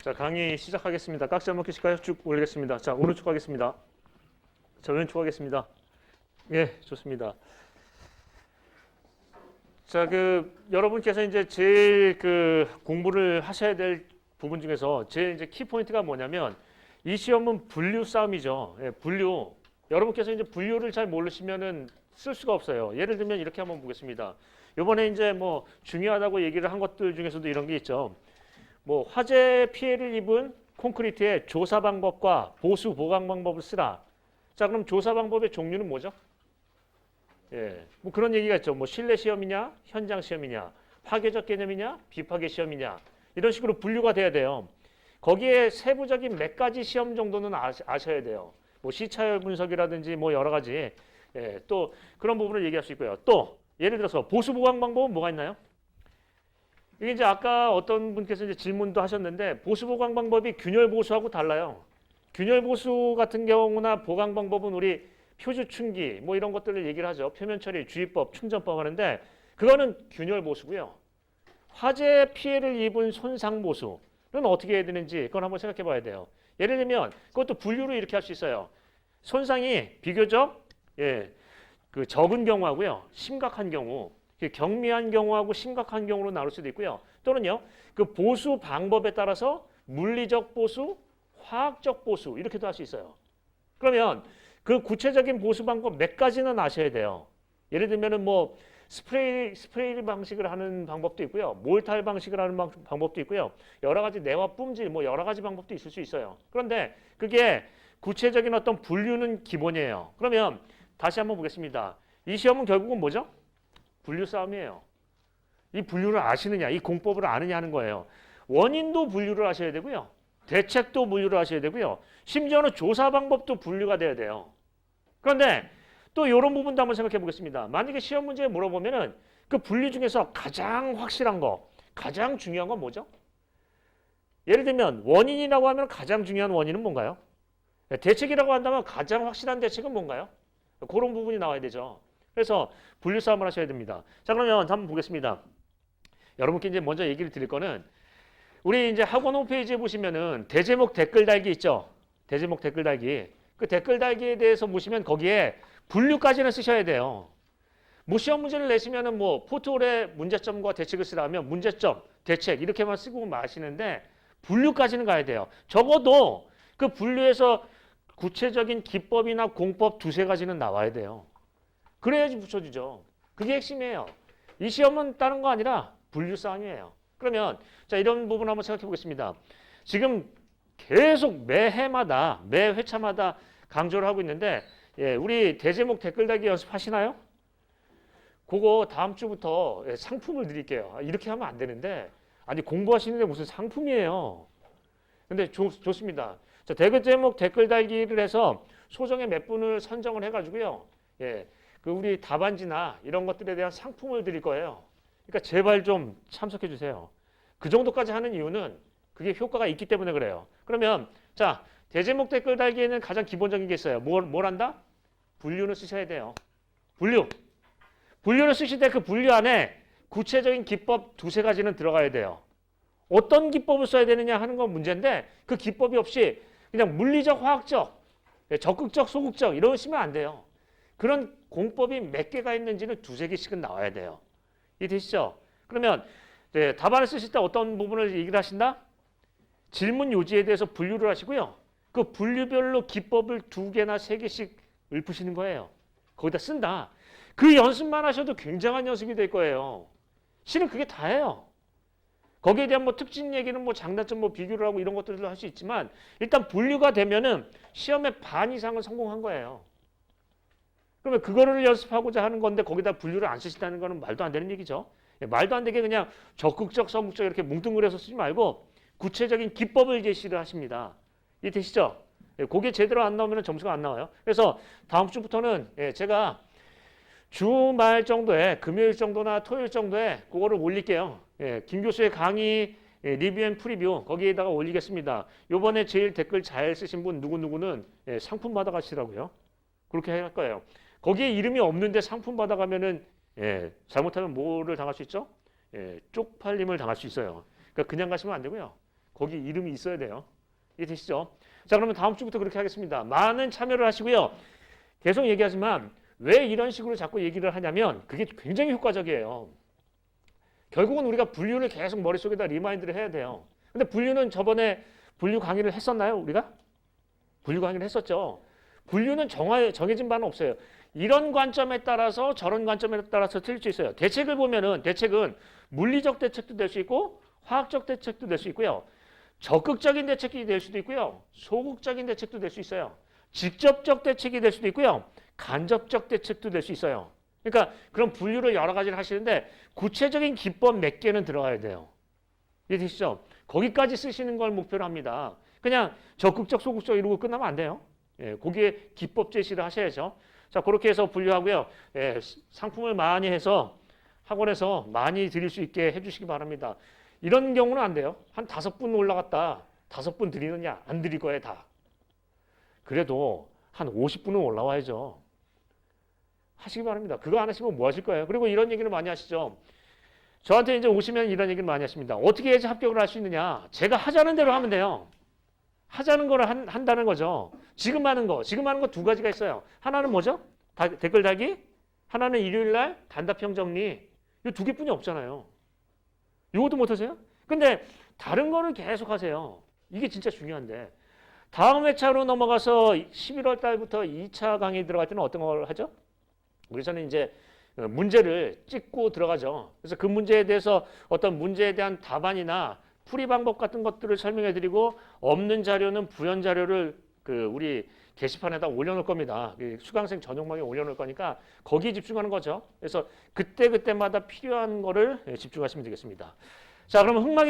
자, 강의 시작하겠습니다. 깍지 한번 끼실까요? 쭉 올리겠습니다. 자, 오른쪽 하겠습니다. 자, 왼쪽 하겠습니다. 예, 좋습니다. 자, 여러분께서 이제 제일 공부를 하셔야 될 부분 중에서 제일 이제 키포인트가 뭐냐면 이 시험은 분류 싸움이죠. 예, 분류. 여러분께서 이제 분류를 잘 모르시면은 쓸 수가 없어요. 예를 들면 이렇게 한번 보겠습니다. 이번에 이제 뭐 중요하다고 얘기를 한 것들 중에서도 이런 게 있죠. 뭐 화재 피해를 입은 콘크리트의 조사 방법과 보수 보강 방법을 쓰라. 자, 그럼 조사 방법의 종류는 뭐죠? 예, 뭐 그런 얘기가 있죠. 뭐 실내 시험이냐, 현장 시험이냐, 파괴적 개념이냐, 비파괴 시험이냐 이런 식으로 분류가 돼야 돼요. 거기에 세부적인 몇 가지 시험 정도는 아셔야 돼요. 뭐 시차열 분석이라든지 뭐 여러 가지 예, 또 그런 부분을 얘기할 수 있고요. 또 예를 들어서 보수 보강 방법은 뭐가 있나요? 이게 이제 아까 어떤 분께서 이제 질문도 하셨는데 보수 보강 방법이 균열 보수하고 달라요. 균열 보수 같은 경우나 보강 방법은 우리 표주 충기 뭐 이런 것들을 얘기를 하죠. 표면 처리, 주의법, 충전법 하는데 그거는 균열 보수고요. 화재 피해를 입은 손상 보수는 어떻게 해야 되는지 그건 한번 생각해 봐야 돼요. 예를 들면 그것도 분류로 이렇게 할 수 있어요. 손상이 비교적 적은 경우하고요. 심각한 경우, 경미한 경우하고 심각한 경우로 나눌 수도 있고요. 또는요. 그 보수 방법에 따라서 물리적 보수, 화학적 보수 이렇게도 할 수 있어요. 그러면 그 구체적인 보수 방법 몇 가지는 아셔야 돼요. 예를 들면은 뭐 스프레이 방식을 하는 방법도 있고요. 몰탈 방식을 하는 방법도 있고요. 여러 가지 내화 뿜질 뭐 여러 가지 방법도 있을 수 있어요. 그런데 그게 구체적인 어떤 분류는 기본이에요. 그러면 다시 한번 보겠습니다. 이 시험은 결국은 뭐죠? 분류 싸움이에요. 이 분류를 아시느냐, 이 공법을 아느냐 하는 거예요. 원인도 분류를 하셔야 되고요. 대책도 분류를 하셔야 되고요. 심지어는 조사 방법도 분류가 돼야 돼요. 그런데 또 이런 부분도 한번 생각해 보겠습니다. 만약에 시험 문제에 물어보면은 그 분류 중에서 가장 확실한 거, 가장 중요한 건 뭐죠? 예를 들면 원인이라고 하면 가장 중요한 원인은 뭔가요? 대책이라고 한다면 가장 확실한 대책은 뭔가요? 그런 부분이 나와야 되죠. 그래서 분류 싸움을 하셔야 됩니다. 자, 그러면 한번 보겠습니다. 여러분께 이제 먼저 얘기를 드릴 거는 우리 이제 학원 홈페이지에 보시면은 대제목 댓글 달기 있죠. 대제목 댓글 달기. 그 댓글 달기에 대해서 보시면 거기에 분류까지는 쓰셔야 돼요. 뭐 시험 문제를 내시면은 뭐 포트홀의 문제점과 대책을 쓰라면 문제점, 대책 이렇게만 쓰고 마시는데 분류까지는 가야 돼요. 적어도 그 분류에서 구체적인 기법이나 공법 두세 가지는 나와야 돼요. 그래야지 붙여주죠. 그게 핵심이에요. 이 시험은 다른 거 아니라 분류 싸움이에요. 그러면 자 이런 부분 한번 생각해 보겠습니다. 지금 계속 매 해마다 매 회차마다 강조를 하고 있는데 우리 대제목 댓글 달기 연습하시나요? 그거 다음 주부터 상품을 드릴게요. 이렇게 하면 안 되는데 아니 공부하시는데 무슨 상품이에요. 근데 좋습니다. 자, 대제목 댓글 달기를 해서 소정의 몇 분을 선정을 해가지고요. 그 우리 답안지나 이런 것들에 대한 상품을 드릴 거예요. 그러니까 제발 좀 참석해 주세요. 그 정도까지 하는 이유는 그게 효과가 있기 때문에 그래요. 그러면 자 대제목 댓글 달기에는 가장 기본적인 게 있어요. 뭘 한다? 분류는 쓰셔야 돼요. 분류를 쓰실 때 그 분류 안에 구체적인 기법 두세 가지는 들어가야 돼요. 어떤 기법을 써야 되느냐 하는 건 문제인데 그 기법이 없이 그냥 물리적, 화학적, 적극적, 소극적 이러시면 안 돼요. 그런 공법이 몇 개가 있는지는 두세 개씩은 나와야 돼요. 이해되시죠? 그러면 답안을 쓰실 때 어떤 부분을 얘기를 하신다? 질문 요지에 대해서 분류를 하시고요. 그 분류별로 기법을 두 개나 세 개씩 읊으시는 거예요. 거기다 쓴다. 그 연습만 하셔도 굉장한 연습이 될 거예요. 실은 그게 다예요. 거기에 대한 뭐 특징 얘기는 뭐 장단점 뭐 비교를 하고 이런 것들도 할 수 있지만 일단 분류가 되면은 시험의 반 이상은 성공한 거예요. 그러면 그거를 연습하고자 하는 건데 거기다 분류를 안 쓰신다는 거는 말도 안 되는 얘기죠. 말도 안 되게 그냥 적극적, 소극적 이렇게 뭉뚱그려서 쓰지 말고 구체적인 기법을 제시를 하십니다. 이해되시죠? 그게 제대로 안 나오면 점수가 안 나와요. 그래서 다음 주부터는 제가 주말 정도에 금요일 정도나 토요일 정도에 그거를 올릴게요. 김 교수의 강의 리뷰 앤 프리뷰 거기에다가 올리겠습니다. 요번에 제일 댓글 잘 쓰신 분 누구누구는 상품 받아가시라고요. 그렇게 할 거예요. 거기에 이름이 없는데 상품 받아가면은 잘못하면 뭐를 당할 수 있죠? 쪽팔림을 당할 수 있어요. 그러니까 그냥 가시면 안 되고요. 거기 이름이 있어야 돼요. 이해되시죠? 자, 그러면 다음 주부터 그렇게 하겠습니다. 많은 참여를 하시고요. 계속 얘기하지만 왜 이런 식으로 자꾸 얘기를 하냐면 그게 굉장히 효과적이에요. 결국은 우리가 분류를 계속 머릿속에다 리마인드를 해야 돼요. 근데 분류는 저번에 분류 강의를 했었나요? 우리가? 분류 강의를 했었죠. 분류는 정해진 바는 없어요. 이런 관점에 따라서 저런 관점에 따라서 틀릴 수 있어요. 대책을 보면은 대책은 물리적 대책도 될 수 있고 화학적 대책도 될 수 있고요. 적극적인 대책이 될 수도 있고요. 소극적인 대책도 될 수 있어요. 직접적 대책이 될 수도 있고요. 간접적 대책도 될 수 있어요. 그러니까 그런 분류를 여러 가지를 하시는데 구체적인 기법 몇 개는 들어가야 돼요. 이해되시죠? 거기까지 쓰시는 걸 목표로 합니다. 그냥 적극적, 소극적 이러고 끝나면 안 돼요. 예, 거기에 기법 제시를 하셔야죠. 자, 그렇게 해서 분류하고요. 예, 상품을 많이 해서 학원에서 많이 드릴 수 있게 해주시기 바랍니다. 이런 경우는 안 돼요. 한 5분 올라갔다. 5분 드리느냐? 안 드릴 거예요, 다. 그래도 한 50분은 올라와야죠. 하시기 바랍니다. 그거 안 하시면 뭐 하실 거예요? 그리고 이런 얘기를 많이 하시죠. 저한테 이제 오시면 이런 얘기를 많이 하십니다. 어떻게 해야지 합격을 할 수 있느냐? 제가 하자는 대로 하면 돼요. 하자는 거를 한다는 거죠. 지금 하는 거 2가지가 있어요. 하나는 뭐죠? 댓글 달기. 하나는 일요일 날 단답형 정리. 이 2개뿐이 없잖아요. 이것도 못하세요? 근데 다른 거는 계속 하세요. 이게 진짜 중요한데. 다음 회차로 넘어가서 11월 달부터 2차 강의 들어갈 때는 어떤 걸 하죠? 우리서는 이제 문제를 찍고 들어가죠. 그래서 그 문제에 대해서 어떤 문제에 대한 답안이나 풀이 방법 같은 것들을 설명해 드리고 없는 자료는 부연 자료를 우리 게시판에다 올려놓을 겁니다. 수강생 전용방에 올려놓을 거니까 거기에 집중하는 거죠. 그래서 그때마다 필요한 거를 집중하시면 되겠습니다. 자, 그러면 흑막이